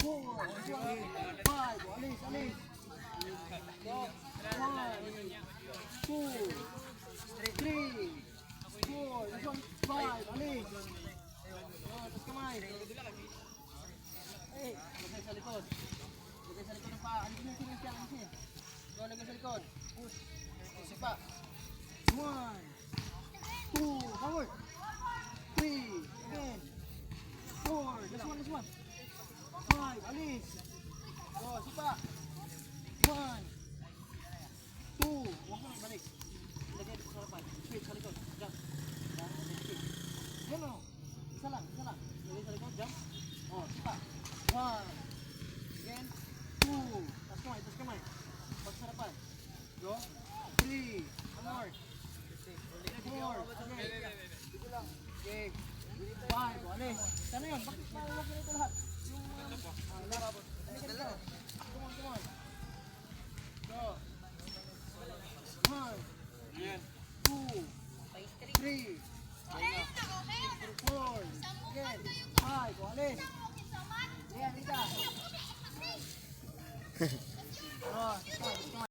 4, 5, alis, alis. Go. 1, 2, 3, 4, this one, 5, alis. Tapos kamay. Eh, lagay sa likod. Lagay sa likod ng paa. Alisin yung sinis yan, alisin. Go, lagay sa likod. Push. Push pa. 1, 2, forward. 3, again. 4, this one, this one. 5, alis. Go, sipa. 1, 2, huwag mo balik. Lagay dito sa harapan. Straight sa likod. Jump. Yan o. Isa lang, isa lang. Lagay sa likod, jump. Oh, sipa. 1, again. 2, tas kamay. Pag sa harapan. Go. 3, one more. 4, okay. Dito lang. Okay. 5, alis. Sana yun, bakit mawawag na ito lahat? Yung lahat. Come on. Go. 1, 2, 3, 4, again. 5, alis. Ayan, Rita. Oh,